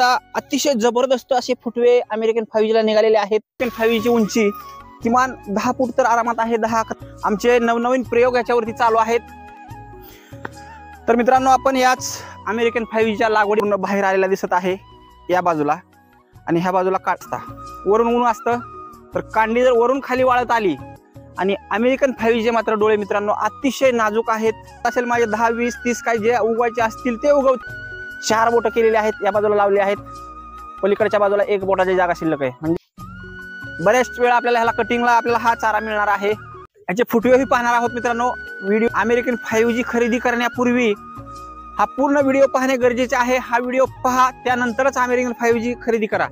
शकता अतिशय जबरदस्त असे फुटवे अमेरिकन 5G ला निघालेले आहेत। 5G ची उंची किमान 10 फूट तर आरामात आहे। 10 आमचे नवनवीन प्रयोग याच्यावरती चालू आहेत। तर मित्रांनो, आपण याच अमेरिकन 5G च्या लागवडीतून बाहेर आलेला दिसत आहे या बाजूला, आणि ह्या बाजूला काढता वरून ऊन असतं, तर कांडी जर वरून खाली वाळत आली आणि अमेरिकन 5G मात्र डोळे मित्रांनो अतिशय नाजूक आहेत। असेल माझे 10 20 30 काही जे उगवायचे असतील ते उगव। 4 बोटं केलेले आहेत, या बाजूला लावले आहेत, पलीकडच्या बाजूला 1 बोटाची जागा शिल्लक आहे। म्हणजे बरेच वेळा आपल्याला ह्याला कटिंगला आपल्याला हा चारा मिळणार आहे। याचे फुटवेही पाहणार आहोत मित्रांनो। व्हिडिओ अमेरिकन 5G खरेदी करण्यापूर्वी हा पूर्ण व्हिडिओ पाहणे गरजेचे आहे। हा व्हिडिओ पहा, त्यानंतरच अमेरिकन 5G खरेदी करा।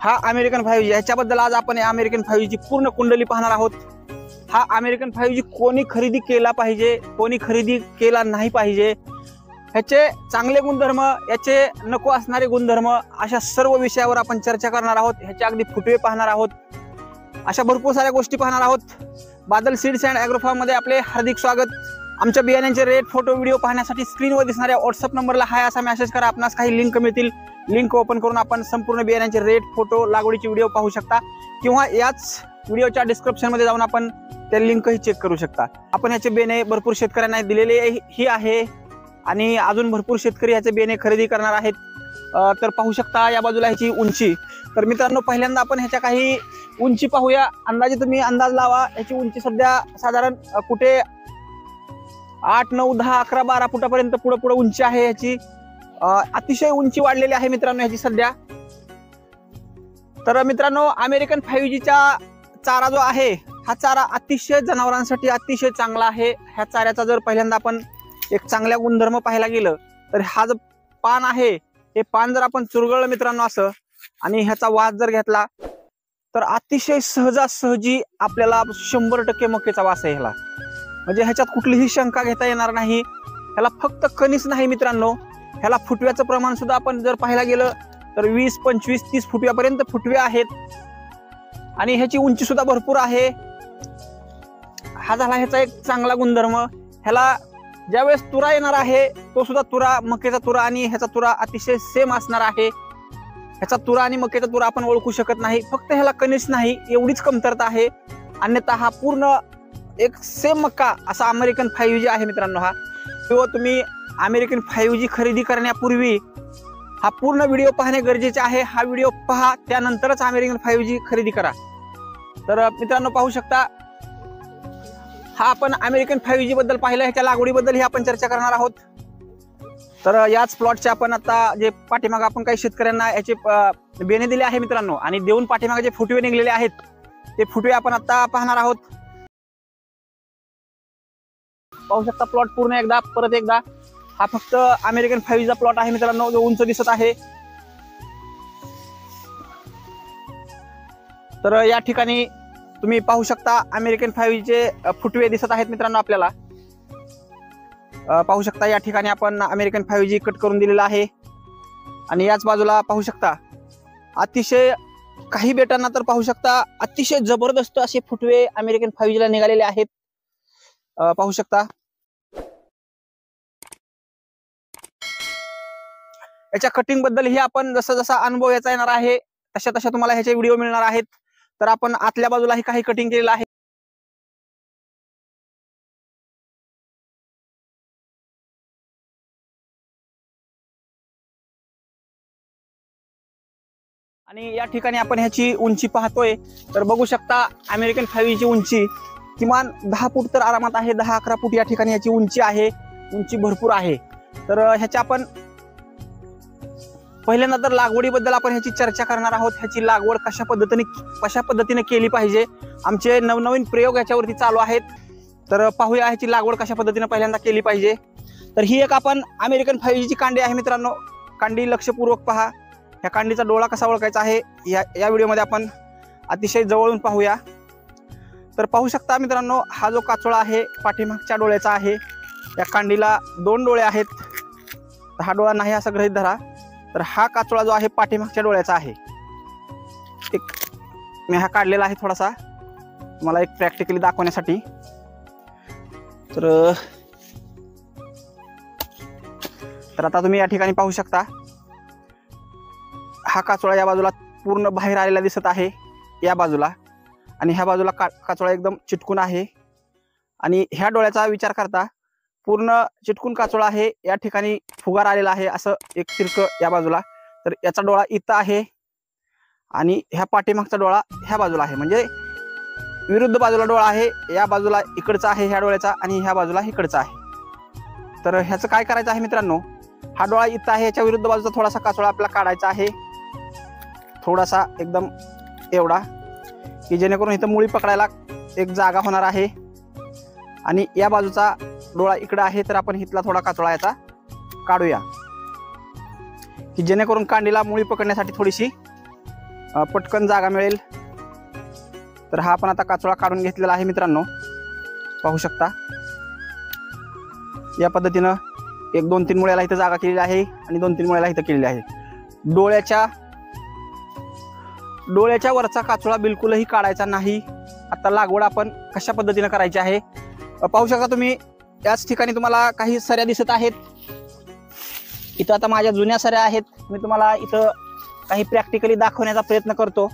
हा अमेरिकन 5G ह्याच्याबद्दल आज आपण अमेरिकन 5G पूर्ण कुंडली पाहणार आहोत। हा अमेरिकन 5G कोणी खरेदी केला पाहिजे, कोणी खरेदी केला नाही पाहिजे, ह्याचे चांगले गुणधर्म, याचे नको असणारे गुणधर्म, अशा सर्व विषयावर आपण चर्चा करणार आहोत। ह्याचे अगदी फुटवे पाहणार आहोत, अशा भरपूर साऱ्या गोष्टी पाहणार आहोत। Badal seeds and agro farm मध्ये आपले हार्दिक स्वागत। आमच्या बियाण्यांचे रेट, फोटो, व्हिडिओ पाहण्यासाठी स्क्रीनवर दिसणाऱ्या व्हॉट्सअप नंबरला हाय असा मेसेज करा। आपणास काही लिंक मिळतील, लिंक ओपन करून आपण संपूर्ण बियाण्यांचे रेट, फोटो, लागवडीचे व्हिडिओ पाहू शकता, किंवा याच व्हिडिओच्या डिस्क्रिप्शन मध्ये जाऊन आपण त्या लिंकही चेक करू शकता। आपण याचे बियाणे भरपूर शेतकऱ्यांना दिलेले ही आहे, आणि अजून भरपूर शेतकरी याचे बियाणे खरेदी करणार आहेत। तर पाहू शकता या बाजूला ह्याची उंची। तर मित्रांनो, पहिल्यांदा आपण ह्याच्या काही उंची पाहूया। अंदाजे तुम्ही अंदाज लावा, याची उंची सध्या साधारण कुठे 8 9 10 11 12 फुटापर्यंत पुढे उंची आहे ह्याची। अतिशय उंची वाढलेली आहे मित्रांनो ह्याची सध्या। तर मित्रांनो, अमेरिकन 5G चा चारा जो आहे, हा चारा अतिशय जनावरांसाठी अतिशय चांगला आहे। ह्या चाऱ्याचा जर पहिल्यांदा आपण एक चांगल्या गुणधर्म पाहायला गेलं तर हा जो पान आहे, हे पान जर आपण चुरगळलं मित्रांनो असं, आणि ह्याचा वास जर घेतला तर अतिशय सहजासहजी आपल्याला 100% मक्याचा वास आहे ह्याला। म्हणजे ह्याच्यात कुठलीही शंका घेता येणार नाही। ह्याला फक्त कणीस नाही मित्रांनो, ह्याला फुटव्याचं प्रमाण सुद्धा आपण जर पाहायला गेलं तर 20 25 30 फुटव्यापर्यंत फुटवे आहेत, आणि ह्याची उंची सुद्धा भरपूर आहे। हा झाला ह्याचा एक चांगला गुणधर्म। ह्याला ज्यावेळेस तुरा येणार आहे, तो सुद्धा तुरा, मक्याचा तुरा आणि ह्याचा तुरा अतिशय सेम असणार आहे। ह्याचा तुरा आणि मक्याचा तुरा आपण ओळखू शकत नाही, फक्त ह्याला कणीस नाही एवढीच कमतरता आहे, अन्यथा हा पूर्ण एक सेम मक्का असा अमेरिकन 5G आहे मित्रांनो हा। किंवा तुम्ही अमेरिकन 5G खरेदी करण्यापूर्वी हा पूर्ण व्हिडिओ पाहणे गरजेचे आहे। हा व्हिडिओ पहा, त्यानंतरच अमेरिकन 5G खरेदी करा। तर मित्रांनो, पाहू शकता हा आपण अमेरिकन 5G बद्दल पाहिलं, ह्याच्या लागवडीबद्दल ही आपण चर्चा करणार आहोत। तर याच प्लॉटचे आपण आता जे पाठीमागे आपण काही शेतकऱ्यांना याचे बियाणे दिले आहे मित्रांनो, आणि देऊन पाठीमागे जे फुटवे निघलेले आहेत ते फुटवे आपण आता पाहणार आहोत। पाहू शकता प्लॉट पूर्ण एकदा परत एकदा। हा फक्त अमेरिकन 5G चा प्लॉट आहे मित्रांनो, जो उंच दिसत आहे। तर या ठिकाणी तुम्ही पाहू शकता अमेरिकन 5G चे फुटवे दिसत आहेत मित्रांनो आपल्याला। पाहू शकता या ठिकाणी आपण अमेरिकन 5G कट करून दिलेला आहे, आणि याच बाजूला पाहू शकता अतिशय काही बेटांना तर पाहू शकता अतिशय जबरदस्त असे फुटवे अमेरिकन 5G ला निघालेले आहेत। पाहू शकता याच्या कटिंग बद्दल ही आपण जसा जसा अनुभव याचा येणार आहे तशा तशा तुम्हाला ह्याचे व्हिडिओ मिळणार आहेत। तर आपण आतल्या बाजूलाही काही कटिंग केलेलं आहे। आणि या ठिकाणी आपण ह्याची उंची पाहतोय, तर बघू शकता अमेरिकन 5G ची उंची किमान 10 फूट तर आरामात आहे। 10 11 फूट या ठिकाणी याची उंची आहे, उंची भरपूर आहे। तर ह्याच्या आपण पहिल्यांदा तर लागवडीबद्दल आपण ह्याची चर्चा करणार आहोत। ह्याची लागवड कशा पद्धतीने केली पाहिजे, आमचे नवनवीन प्रयोग याच्यावरती चालू आहेत। तर पाहूया ह्याची लागवड कशा पद्धतीने पहिल्यांदा केली पाहिजे। तर ही एक आपण अमेरिकन 5G ची कांडी आहे मित्रांनो। कांडी लक्षपूर्वक पहा, ह्या कांडीचा डोळा कसा ओळखायचा आहे या व्हिडिओमध्ये आपण अतिशय जवळून पाहूया। तर पाहू शकता मित्रांनो, हा जो काचोळा आहे पाठीमागच्या डोळ्याचा आहे। या कांडीला 2 डोळे आहेत, हा डोळा नाही असं गृहीत धरा। तर हा काचोळा जो आहे पाठीमागच्या डोळ्याचा आहे। मी हा काढलेला आहे थोडासा तुम्हाला एक प्रॅक्टिकली दाखवण्यासाठी। तर आता तुम्ही या ठिकाणी पाहू शकता हा काचोळा या बाजूला पूर्ण बाहेर आलेला दिसत आहे या बाजूला, आणि ह्या बाजूला काचोळा एकदम चिटकून आहे. आणि ह्या डोळ्याचा विचार करता पूर्ण चिटकून काचोळा आहे. या ठिकाणी फुगार आलेला आहे असं एक तिरकं या बाजूला. तर याचा डोळा इथं आहे आणि ह्या पाठीमागचा डोळा ह्या बाजूला आहे, म्हणजे विरुद्ध बाजूला डोळा आहे. या बाजूला इकडचा आहे ह्या डोळ्याचा आणि ह्या बाजूला इकडचा आहे. तर ह्याचं काय करायचं आहे मित्रांनो, हा डोळा इथं आहे, याच्या विरुद्ध बाजूचा थोडासा काचोळा आपल्याला काढायचा आहे, थोडासा एकदम एवढा, की जेणेकरून इथं मुळी पकडायला एक जागा होणार आहे. आणि या बाजूचा डोळा इकडं आहे, तर आपण इथला थोडा काचोळा याचा काढूया, की जेणेकरून कांडीला मुळी पकडण्यासाठी थोडीशी पटकन जागा मिळेल. तर हा आपण आता काचोळा काढून घेतलेला आहे मित्रांनो, पाहू शकता. या पद्धतीनं 1-2-3 मुळ्याला इथं जागा केलेली आहे आणि 2-3 मुळ्याला इथं केलेली आहे. डोळ्याच्या वरचा काचोळा बिलकुलही काढायचा नाही. आता लागवड आपण कशा पद्धतीनं करायची आहे पाहू शकता तुम्ही. याच ठिकाणी तुम्हाला काही सऱ्या दिसत आहेत. इथं आता माझ्या जुन्या सऱ्या आहेत. मी तुम्हाला इथं काही प्रॅक्टिकली दाखवण्याचा प्रयत्न करतो.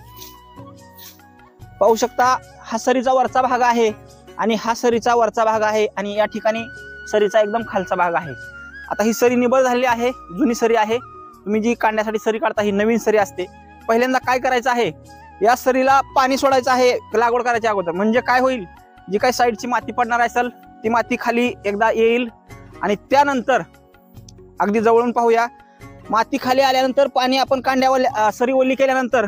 पाहू शकता, हा सरीचा वरचा भाग आहे आणि हा सरीचा वरचा भाग आहे आणि या ठिकाणी सरीचा एकदम खालचा भाग आहे. आता ही सरी निबळ झालेली आहे, जुनी सरी आहे. तुम्ही जी काढण्यासाठी सरी काढता ही नवीन सरी असते. पहिल्यांदा काय करायचं आहे, या सरीला पाणी सोडायचं आहे लागवड करायच्या अगोदर. म्हणजे काय होईल, जी काही साईडची माती पडणार असेल ती माती खाली एकदा येईल आणि त्यानंतर अगदी जवळून पाहूया, माती खाली आल्यानंतर पाणी आपण कांड्यावर सरी ओली केल्यानंतर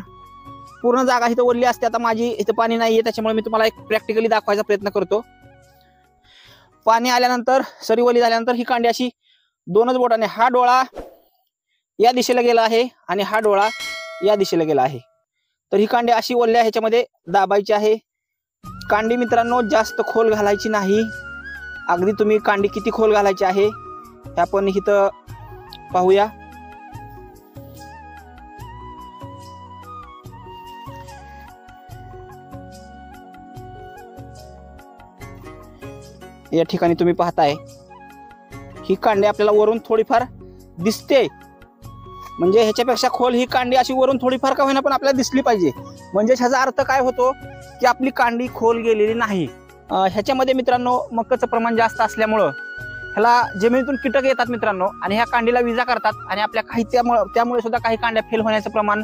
पूर्ण जागा इथं ओली असते. आता माझी इथं पाणी नाहीये, त्याच्यामुळे मी तुम्हाला एक प्रॅक्टिकली दाखवायचा प्रयत्न करतो. पाणी आल्यानंतर सरी ओली झाल्यानंतर ही कांडी अशी 2च बोटाने, हा डोळा या दिशेला गेला आहे आणि हा डोळा या दिशेला गेला आहे. तर ही कांडी अशी ओल्या ह्याच्यामध्ये दाबायची आहे. कांडी मित्रांनो जास्त खोल घालायची नाही. अगदी तुम्ही कांडी किती खोल घालायची आहे हे आपण इथं पाहूया. या ठिकाणी तुम्ही पाहताय ही कांडी आपल्याला वरून थोडीफार दिसते, म्हणजे ह्याच्यापेक्षा खोल ही कांडी अशी वरून थोडीफार का होईना पण आपल्याला दिसली पाहिजे. म्हणजे ह्याचा अर्थ काय होतो की आपली कांडी खोल गेलेली नाही. ह्याच्यामध्ये मित्रांनो मकाचं प्रमाण जास्त असल्यामुळं ह्याला जमिनीतून कीटक येतात मित्रांनो, आणि ह्या कांडीला विजा करतात आणि आपल्या काही त्यामुळे सुद्धा काही कांड्या फेल होण्याचं प्रमाण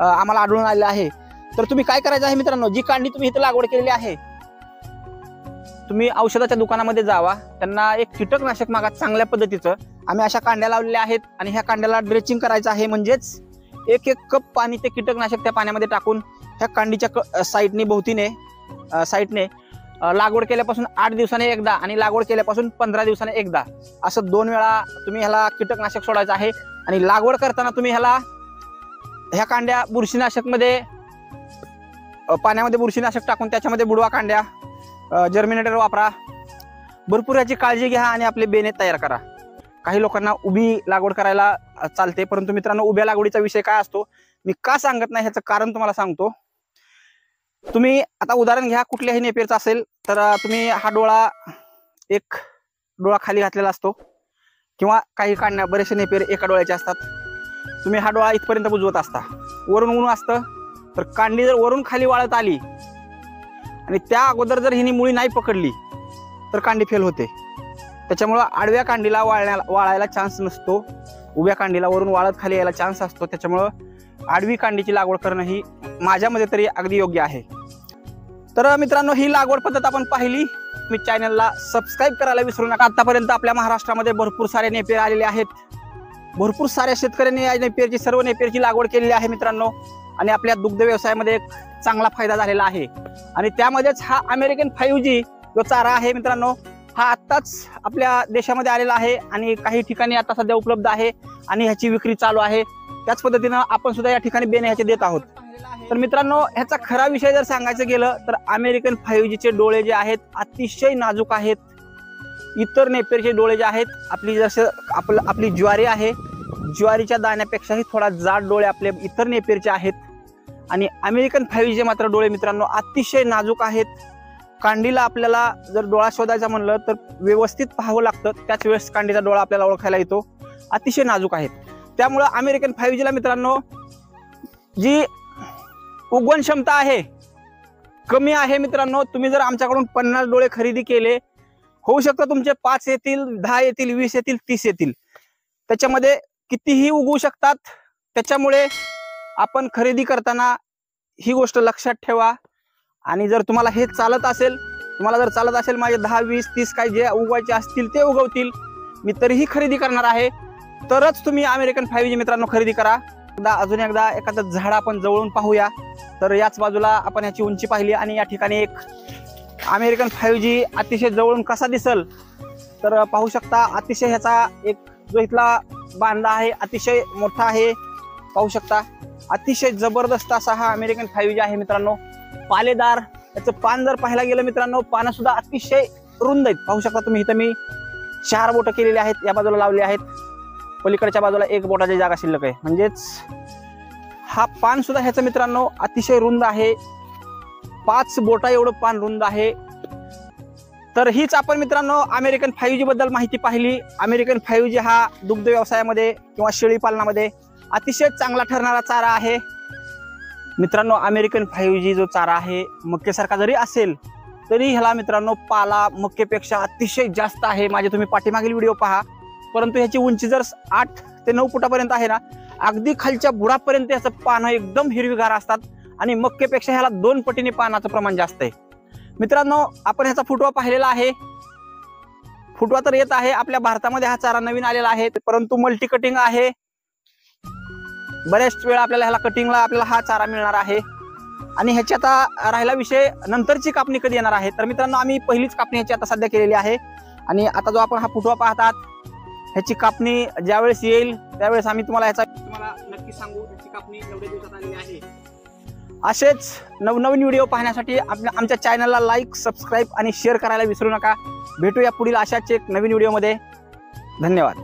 आम्हाला आढळून आलेलं आहे. तर तुम्ही काय करायचं आहे मित्रांनो, जी कांडी तुम्ही इथं लागवड केलेली आहे, तुम्ही औषधाच्या दुकानामध्ये जावा, त्यांना एक कीटकनाशक मागा चांगल्या पद्धतीचं. आम्ही अशा कांड्या लावलेल्या आहेत आणि ह्या कांड्याला ड्रेचिंग करायचं आहे. म्हणजेच 1-1 कप पाणी ते कीटकनाशक त्या पाण्यामध्ये टाकून ह्या कांडीच्या साईडने लागवड केल्यापासून 8 दिवसाने एकदा आणि लागवड केल्यापासून 15 दिवसाने एकदा असं 2 वेळा तुम्ही ह्याला कीटकनाशक सोडायचं आहे. आणि लागवड करताना तुम्ही ह्या कांड्या बुरशीनाशकमध्ये पाण्यामध्ये बुरशीनाशक टाकून त्याच्यामध्ये बुडवा कांड्या, जर्मिनेटर वापरा. भरपूर याची काळजी घ्या आणि आपले बेने तयार करा. काही लोकांना उभी लागवड करायला चालते, परंतु मित्रांनो उभ्या लागवडीचा विषय काय असतो मी का सांगत नाही ह्याचं कारण तुम्हाला सांगतो. तुम्ही आता उदाहरण घ्या, कुठल्याही नेपेरचा असेल तर तुम्ही हा डोळा, एक डोळा खाली घातलेला असतो, किंवा काही कांड्या बरेचसे नेपेर एका डोळ्याचे असतात. तुम्ही हा डोळा इथपर्यंत बुजवत असता, वरून ऊन असतं, तर कांडी जर वरून खाली वाळत आली आणि त्या अगोदर जर हिनी मुळी नाही पकडली तर कांडी फेल होते. त्याच्यामुळं आडव्या कांडीला वाळायला चान्स नसतो, उभ्या कांडीला वरून वाळत खाली यायला चान्स असतो. त्याच्यामुळं आडवी कांडीची लागवड करणं ही माझ्यामध्ये तरी अगदी योग्य आहे. तर मित्रांनो ही लागवड पद्धत आपण पाहिली. मी चॅनलला सबस्क्राईब करायला विसरू नका. आतापर्यंत आपल्या महाराष्ट्रामध्ये भरपूर सारे नेपेर आलेले आहेत. भरपूर साऱ्या शेतकऱ्यांनी या नेपेरची, सर्व नेपेरची लागवड केलेली आहे मित्रांनो, आणि आपल्या दुग्ध व्यवसायामध्ये एक चांगला फायदा झालेला आहे. आणि त्यामध्येच हा अमेरिकन 5G जो चारा आहे मित्रांनो, हा आत्ताच आपल्या देशामध्ये आलेला आहे आणि काही ठिकाणी आता सध्या उपलब्ध आहे आणि ह्याची विक्री चालू आहे. त्याच पद्धतीनं आपण सुद्धा या ठिकाणी बेने ह्याचे देत आहोत. तर मित्रांनो ह्याचा खरा विषय जर सांगायचं गेलं तर अमेरिकन 5Gचे डोळे जे आहेत अतिशय नाजूक आहेत. इतर नेपेरचे डोळे जे आहेत, आपली ज्वारी आहे, ज्वारीच्या दाण्यापेक्षाही थोडा जाड डोळे आपले इतर नेपेरचे आहेत. आणि अमेरिकन 5G मात्र डोळे मित्रांनो अतिशय नाजूक आहेत. कांडीला आपल्याला जर डोळा शोधायचा म्हणलं तर व्यवस्थित पाहावं लागतं, त्याच वेळेस कांडीचा डोळा आपल्याला ओळखायला येतो. अतिशय नाजूक आहेत. त्यामुळं अमेरिकन 5Gला मित्रांनो जी उगवण क्षमता आहे कमी आहे मित्रांनो। तुम्ही जर आमच्याकडून 50 डोळे खरेदी केले, होऊ शकतं तुमचे 5 येतील, 10 येतील, 20 येतील, 30 येतील, त्याच्यामध्ये कितीही उगवू शकतात। त्याच्यामुळे आपण खरेदी करताना ही गोष्ट लक्षात ठेवा। आणि जर तुम्हाला हे चालत असेल, माझे 10, 20, 30 काय जे उगवायचे असतील ते उगवतील, मी तरीही खरेदी करणार आहे, तरच तुम्ही अमेरिकन 5G मित्रांनो खरेदी करा। अजून एकदा एखादं झाड आपण जवळून पाहूया। तर याच बाजूला आपण याची उंची पाहिली आणि या ठिकाणी एक अमेरिकन 5G अतिशय जवळून कसा दिसल तर पाहू शकता। अतिशय ह्याचा एक जो इथला बांधा आहे अतिशय मोठा आहे, पाहू शकता। अतिशय जबरदस्त असा हा अमेरिकन 5G आहे मित्रांनो। पालेदार याचं पान जर पाहायला गेलं मित्रांनो, पानं सुद्धा अतिशय रुंद आहेत, पाहू शकता तुम्ही। इथं मी 4 बोटं केलेले आहेत, या बाजूला लावले आहेत, पलीकडच्या बाजूला 1 बोटाची जागा शिल्लक आहे, म्हणजेच हा पान सुद्धा ह्याचं मित्रांनो अतिशय रुंद आहे, 5 बोटा एवढं पान रुंद आहे। तर हीच आपण मित्रांनो अमेरिकन 5G बद्दल माहिती पाहिली। अमेरिकन 5G हा दुग्ध व्यवसायामध्ये किंवा शेळी पालनामध्ये अतिशय चांगला ठरणारा चारा आहे मित्रांनो। अमेरिकन 5G जो चारा आहे मक्केसारखा जरी असेल तरी ह्याला मित्रांनो पाला मक्केपेक्षा अतिशय जास्त आहे। माझे तुम्ही पाठीमागील व्हिडिओ पहा, परंतु ह्याची उंची जर 8 ते 9 फुटापर्यंत आहे ना, अगदी खालच्या बुडापर्यंत याचं पानं एकदम हिरवीगार असतात आणि मक्केपेक्षा ह्याला 2 पटीने पानाचं प्रमाण जास्त आहे मित्रांनो। आपण ह्याचा फुटवा पाहिलेला आहे, फुटवा तर येत आहे। आपल्या भारतामध्ये हा चारा नवीन आलेला आहे, परंतु मल्टी कटिंग आहे। बऱ्याच वेळा आपल्याला ह्याला कटिंगला आपल्याला हा चारा मिळणार आहे। आणि ह्याची आता राहिला विषय नंतरची कापणी कधी येणार आहे, तर मित्रांनो आम्ही पहिलीच कापणी ह्याची आता सध्या केलेली आहे। आणि आता जो आपण हा फुटवा पाहतात ह्याची कापणी ज्यावेळेस येईल त्यावेळेस आम्ही तुम्हाला नक्की सांगू, ह्याची कापणी एवढ्या दिवसात आलेली आहे। असेच नवनवीन व्हिडिओ पाहण्यासाठी आमच्या चॅनलला लाईक, सबस्क्राईब आणि शेअर करायला विसरू नका। भेटूया पुढील अशाच एक नवीन व्हिडिओमध्ये। धन्यवाद।